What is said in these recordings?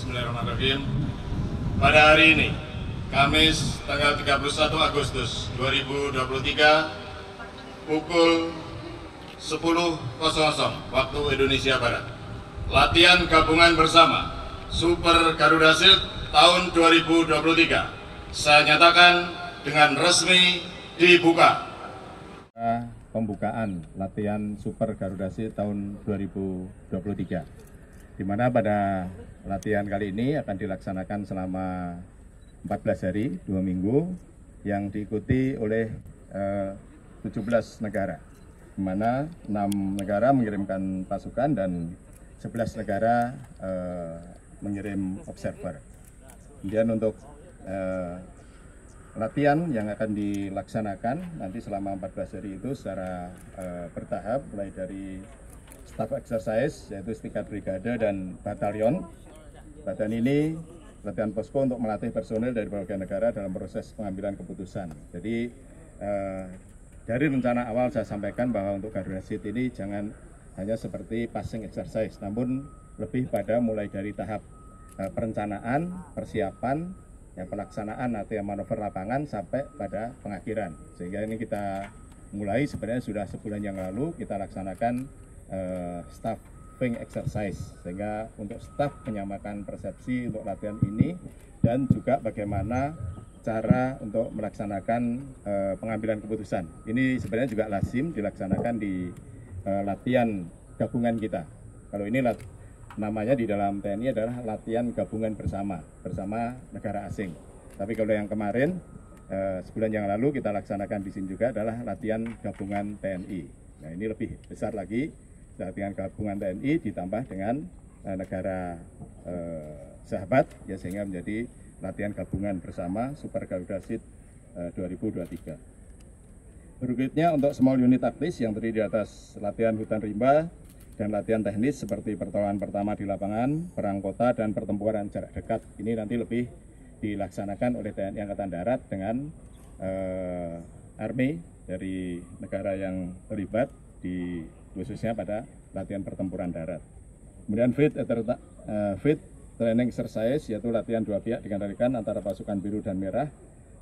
Bismillahirrahmanirrahim. Pada hari ini, Kamis tanggal 31 Agustus 2023, pukul 10.00 waktu Indonesia Barat, latihan gabungan bersama Super Garuda Shield tahun 2023 saya nyatakan dengan resmi dibuka. Pembukaan latihan Super Garuda Shield tahun 2023, di mana pada latihan kali ini akan dilaksanakan selama 14 hari, 2 minggu, yang diikuti oleh 17 negara, di mana 6 negara mengirimkan pasukan dan 11 negara mengirim observer. Kemudian untuk latihan yang akan dilaksanakan nanti selama 14 hari itu secara bertahap, mulai dari staff exercise yaitu tingkat brigade dan batalion. Latihan ini latihan posko untuk melatih personel dari berbagai negara dalam proses pengambilan keputusan. Jadi dari rencana awal saya sampaikan bahwa untuk Garuda Shield ini jangan hanya seperti passing exercise, namun lebih pada mulai dari tahap perencanaan, persiapan, pelaksanaan latihan manuver lapangan sampai pada pengakhiran. Sehingga ini kita mulai sebenarnya sudah sebulan yang lalu kita laksanakan staffing exercise, sehingga untuk staff menyamakan persepsi untuk latihan ini dan juga bagaimana cara untuk melaksanakan pengambilan keputusan. Ini sebenarnya juga lazim dilaksanakan di latihan gabungan kita. Kalau ini namanya di dalam TNI adalah latihan gabungan bersama negara asing. Tapi kalau yang kemarin sebulan yang lalu kita laksanakan di sini juga adalah latihan gabungan TNI. Nah, ini lebih besar lagi, latihan gabungan TNI ditambah dengan negara sahabat, ya, sehingga menjadi latihan gabungan bersama Super Garuda Shield 2023. Berikutnya untuk small unit taktis yang terdiri di atas latihan hutan rimba dan latihan teknis seperti pertolongan pertama di lapangan, perang kota, dan pertempuran jarak dekat. Ini nanti lebih dilaksanakan oleh TNI Angkatan Darat dengan Army dari negara yang terlibat, khususnya pada latihan pertempuran darat. Kemudian fit training exercise, yaitu latihan dua pihak dikendalikan antara pasukan biru dan merah.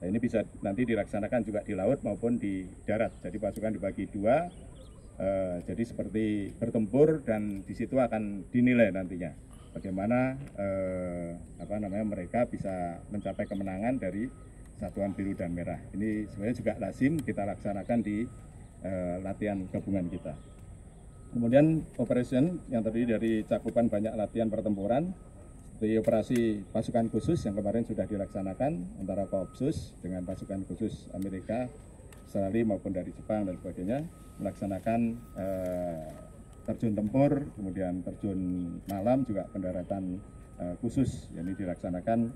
Nah, ini bisa nanti dilaksanakan juga di laut maupun di darat. Jadi pasukan dibagi dua. Jadi seperti bertempur, dan di situ akan dinilai nantinya bagaimana mereka bisa mencapai kemenangan dari satuan biru dan merah. Ini sebenarnya juga lazim kita laksanakan di latihan gabungan kita. Kemudian operation yang terdiri dari cakupan banyak latihan pertempuran, seperti operasi pasukan khusus yang kemarin sudah dilaksanakan antara Koopsus dengan pasukan khusus Amerika, Australia maupun dari Jepang dan sebagainya, melaksanakan terjun tempur, kemudian terjun malam, juga pendaratan khusus yang ini dilaksanakan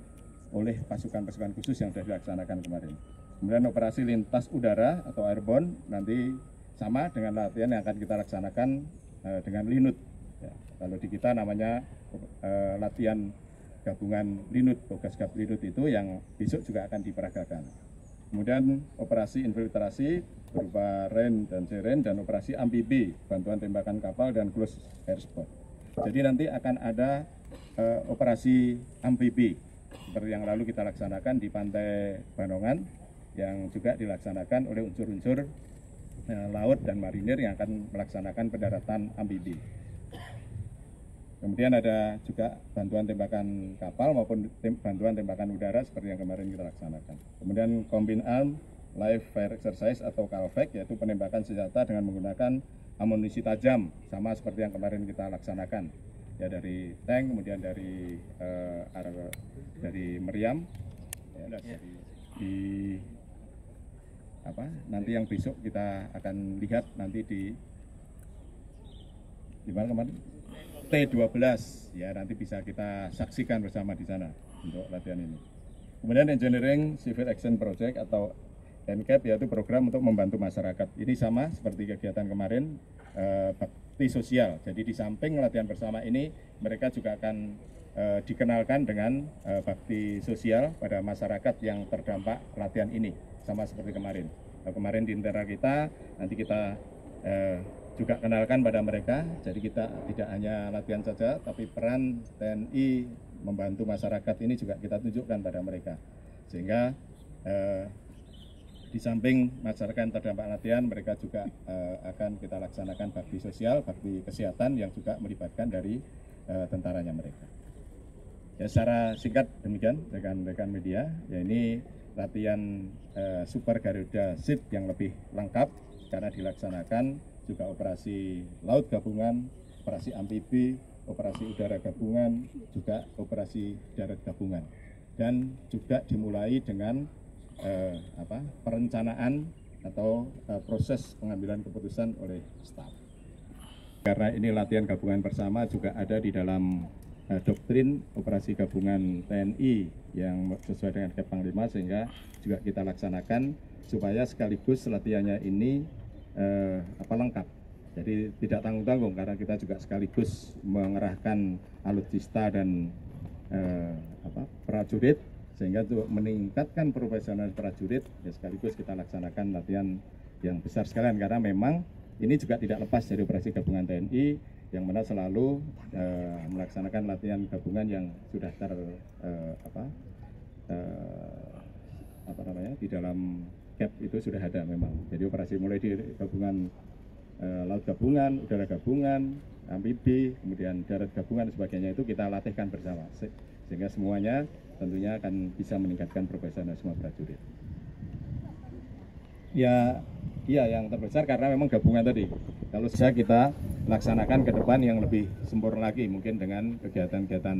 oleh pasukan-pasukan khusus yang sudah dilaksanakan kemarin. Kemudian operasi lintas udara atau airborne nanti sama dengan latihan yang akan kita laksanakan dengan Linut. Ya, kalau di kita namanya latihan gabungan Linut, tugas gab Linut itu yang besok juga akan diperagakan. Kemudian operasi infiltrasi berupa REN dan SEREN, dan operasi amfibi, bantuan tembakan kapal dan close air support. Jadi nanti akan ada operasi amfibi seperti yang lalu kita laksanakan di pantai Banongan, yang juga dilaksanakan oleh unsur-unsur laut dan marinir yang akan melaksanakan pendaratan amfibi. Kemudian ada juga bantuan tembakan kapal maupun bantuan tembakan udara seperti yang kemarin kita laksanakan. Kemudian Combined Arm Live Fire Exercise atau CALFEC, yaitu penembakan senjata dengan menggunakan amunisi tajam, sama seperti yang kemarin kita laksanakan. Ya, dari tank, kemudian dari meriam, ya, nanti yang besok kita akan lihat nanti di mana kemarin? T12, ya, nanti bisa kita saksikan bersama di sana untuk latihan ini. Kemudian Engineering Civil Action Project atau NCAP, yaitu program untuk membantu masyarakat. Ini sama seperti kegiatan kemarin, bakti sosial. Jadi di samping latihan bersama ini, mereka juga akan dikenalkan dengan bakti sosial pada masyarakat yang terdampak latihan ini, sama seperti kemarin. Kemarin di intera kita, nanti kita juga kenalkan pada mereka. Jadi kita tidak hanya latihan saja, tapi peran TNI membantu masyarakat ini juga kita tunjukkan pada mereka, sehingga di samping masyarakat yang terdampak latihan, mereka juga akan kita laksanakan bakti sosial, bakti kesehatan yang juga melibatkan dari tentaranya mereka. Ya, secara singkat demikian rekan-rekan media, ya ini latihan Super Garuda Shield yang lebih lengkap karena dilaksanakan juga operasi laut gabungan, operasi amfibi, operasi udara gabungan, juga operasi darat gabungan, dan juga dimulai dengan perencanaan atau proses pengambilan keputusan oleh staf. Karena ini latihan gabungan bersama juga ada di dalam doktrin operasi gabungan TNI yang sesuai dengan KEP Panglima, sehingga juga kita laksanakan supaya sekaligus latihannya ini lengkap. Jadi tidak tanggung-tanggung karena kita juga sekaligus mengerahkan alutsista dan prajurit, sehingga untuk meningkatkan profesional prajurit, ya sekaligus kita laksanakan latihan yang besar sekalian, karena memang ini juga tidak lepas dari operasi gabungan TNI yang mana selalu melaksanakan latihan gabungan yang sudah di dalam KEP itu sudah ada memang. Jadi operasi mulai di gabungan laut gabungan, udara gabungan, amfibi, kemudian darat gabungan dan sebagainya itu kita latihkan bersama, sehingga semuanya tentunya akan bisa meningkatkan profesionalisme prajurit. Ya, iya yang terbesar karena memang gabungan tadi. Kalau bisa kita laksanakan ke depan yang lebih sempurna lagi, mungkin dengan kegiatan-kegiatan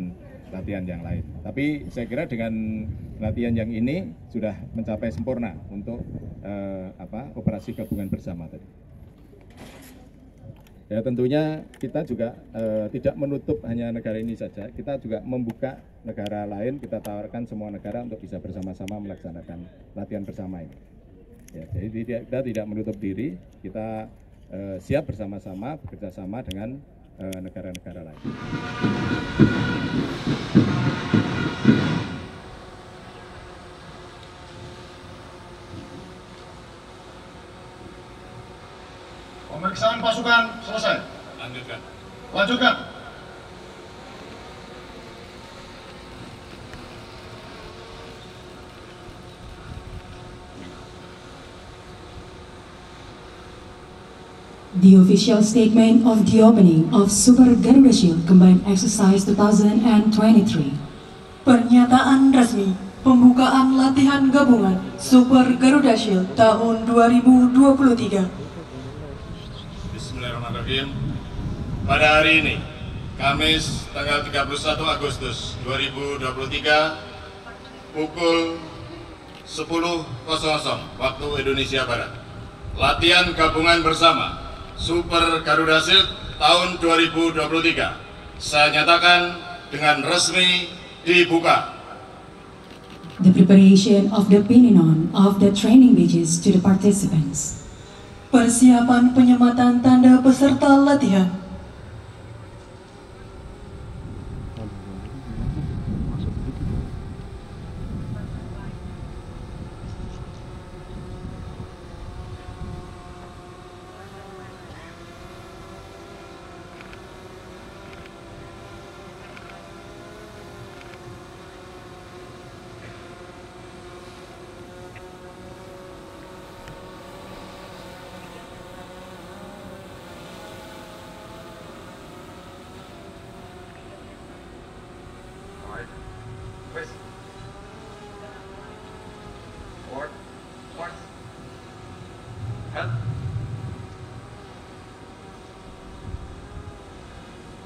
latihan yang lain. Tapi saya kira dengan latihan yang ini sudah mencapai sempurna untuk operasi gabungan bersama tadi. Ya tentunya kita juga tidak menutup hanya negara ini saja, kita juga membuka negara lain, kita tawarkan semua negara untuk bisa bersama-sama melaksanakan latihan bersama ini. Ya, jadi kita tidak menutup diri, kita siap bersama-sama bekerjasama dengan negara-negara lain. Pemeriksaan pasukan selesai. Lanjutkan. Lanjutkan. The official statement of the opening of Super Garuda Shield Combined Exercise 2023. Pernyataan resmi pembukaan latihan gabungan Super Garuda Shield tahun 2023. Bismillahirrahmanirrahim. Pada hari ini, Kamis tanggal 31 Agustus 2023, pukul 10.00 waktu Indonesia Barat, latihan gabungan bersama Super Garuda Shield tahun 2023 saya nyatakan dengan resmi dibuka. The preparation of the pinning on of the training badges to the participants. Persiapan penyematan tanda peserta latihan.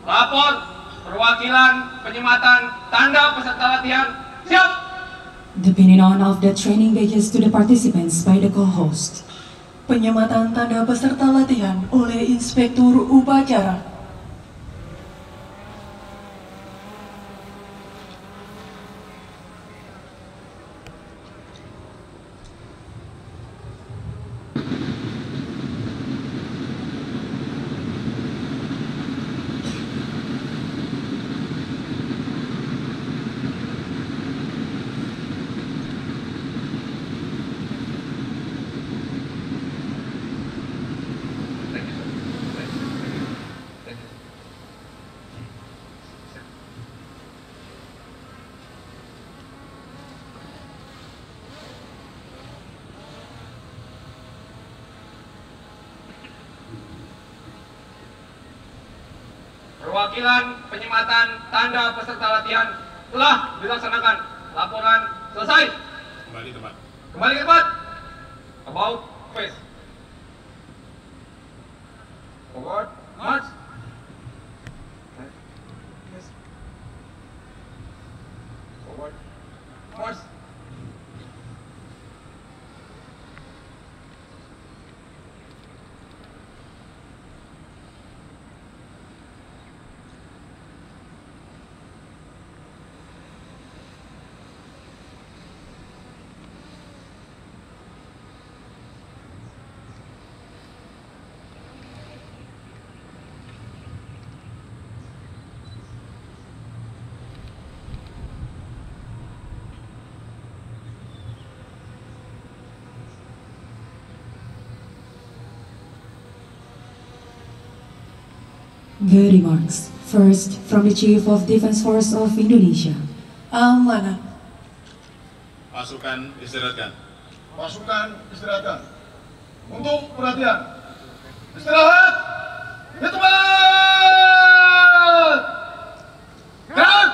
Lapor perwakilan penyematan tanda peserta latihan siap. The pinning on of the training badges to the participants by the co-host. Penyematan tanda peserta latihan oleh Inspektur Upacara. perwakilan penyematan tanda peserta latihan telah dilaksanakan. Laporan selesai. Kembali tempat. Kembali ke tempat. About face. Forward. March. Forward. March. The remarks. First, from the Chief of Defense Force of Indonesia. Amanat. Pasukan istirahatkan. Pasukan istirahatkan. Untuk perhatian. Istirahat. Di tempat. Gerak.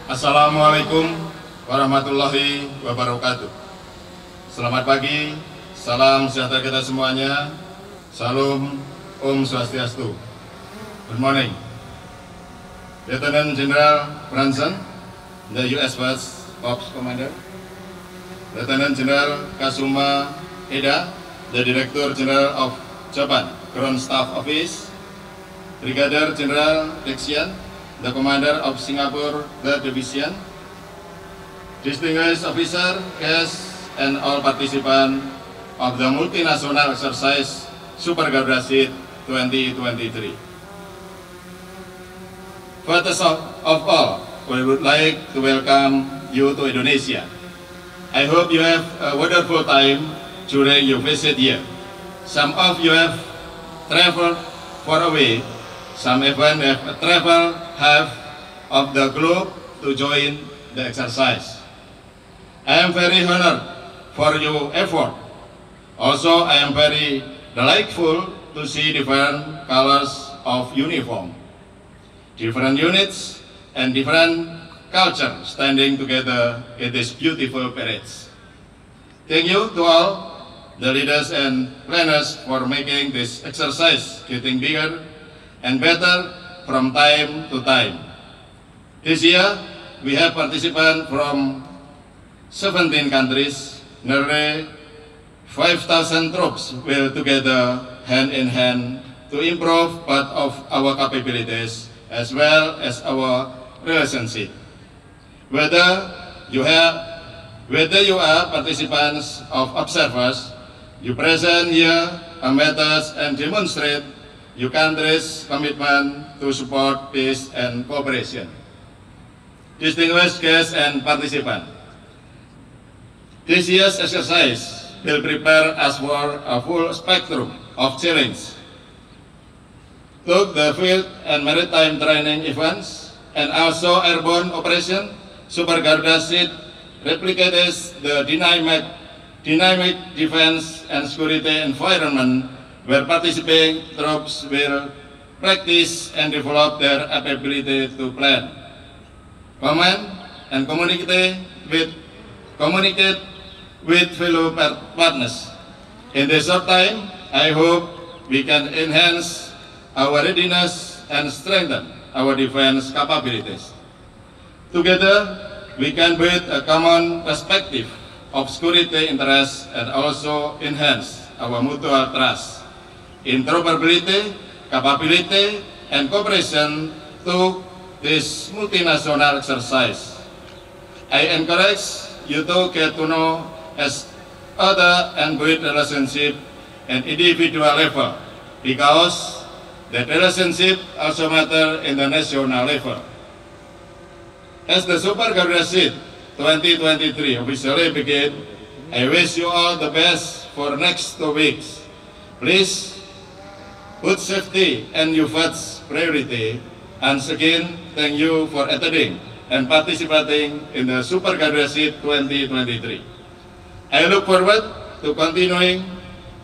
Assalamualaikum warahmatullahi wabarakatuh. Selamat pagi, salam sejahtera kita semuanya. Salam Om Swastiastu. Good morning. Lieutenant General Branson, the U.S. First Ops Commander. Lieutenant General Kasuma Eda, the Director General of Japan Ground Staff Office. Brigadier General Dexian, the Commander of Singapore Third Division. Distinguished officer, guests, and all participants of the multinational exercise Super Garuda Shield 2023. First of all, we would like to welcome you to Indonesia. I hope you have a wonderful time during your visit here. Some of you have traveled far away, some even have traveled half of the globe to join the exercise. I am very honored for your effort. Also, I am very delightful to see different colors of uniform, different units, and different culture standing together in this beautiful parades. Thank you to all the leaders and planners for making this exercise getting bigger and better from time to time. This year, we have participants from 17 countries. Nearly 5,000 troops will together hand in hand to improve part of our capabilities as well as our relationship. Whether you are participants of observers, you present here amid us and demonstrate your country's commitment to support peace and cooperation. Distinguished guests and participants, this year's exercise will prepare us for a full spectrum of challenge. Took the field and maritime training events and also airborne operation, Super Garuda Shield replicates the dynamic defense and security environment where participating troops will practice and develop their ability to plan, command, and communicate with fellow partners. In this short time, I hope we can enhance our readiness and strengthen our defense capabilities. Together, we can build a common perspective of security interests and also enhance our mutual trust, interoperability, capability, and cooperation to this multinational exercise. I encourage you to get to know as other and build relationship at individual level because that relationship also matter in the national level. As the Super Garuda Shield 2023 officially begin, I wish you all the best for next 2 weeks. Please put safety and your first priority. And again, thank you for attending and participating in the Super Garuda Shield 2023. I look forward to continuing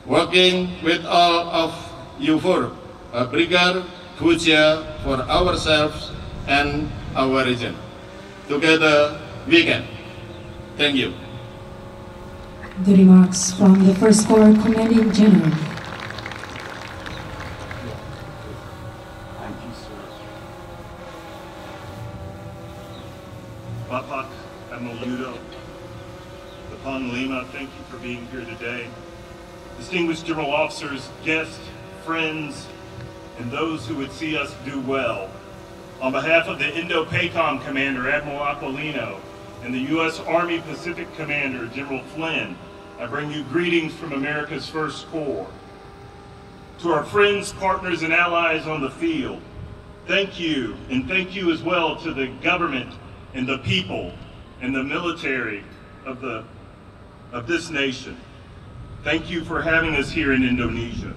working with all of you for a bigger future for ourselves and our region. Together we can. Thank you. The remarks from the First Corps Commanding General. Bapak Admiral Yudo, the Pong Lima, thank you for being here today. Distinguished General Officers, guests, friends, and those who would see us do well. On behalf of the Indo-PACOM Commander, Admiral Aquilino, and the U.S. Army Pacific Commander, General Flynn, I bring you greetings from America's First Corps. To our friends, partners, and allies on the field, thank you, and thank you as well to the government and the people and the military of this nation. Thank you for having us here in Indonesia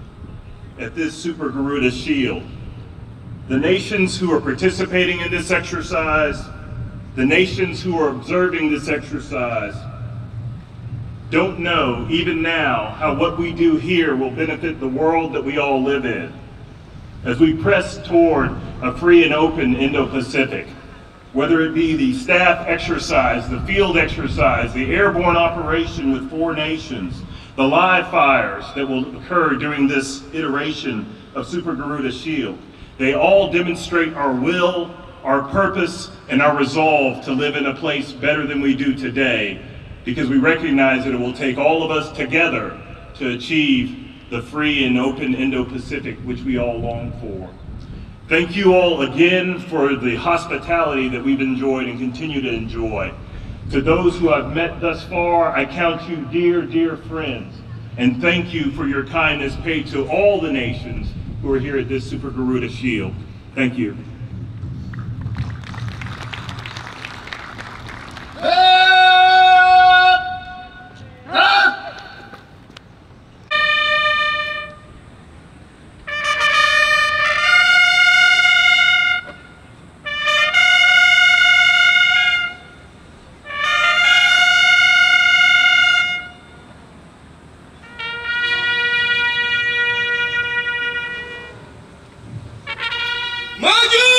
at this Super Garuda Shield. The nations who are participating in this exercise, the nations who are observing this exercise, don't know, even now, how what we do here will benefit the world that we all live in. As we press toward a free and open Indo-Pacific, whether it be the staff exercise, the field exercise, the airborne operation with 4 nations, the live fires that will occur during this iteration of Super Garuda Shield, they all demonstrate our will, our purpose, and our resolve to live in a place better than we do today, because we recognize that it will take all of us together to achieve the free and open Indo-Pacific which we all long for. Thank you all again for the hospitality that we've enjoyed and continue to enjoy. To those who I've met thus far, I count you dear, dear friends, and thank you for your kindness paid to all the nations who are here at this Super Garuda Shield. Thank you. Maju!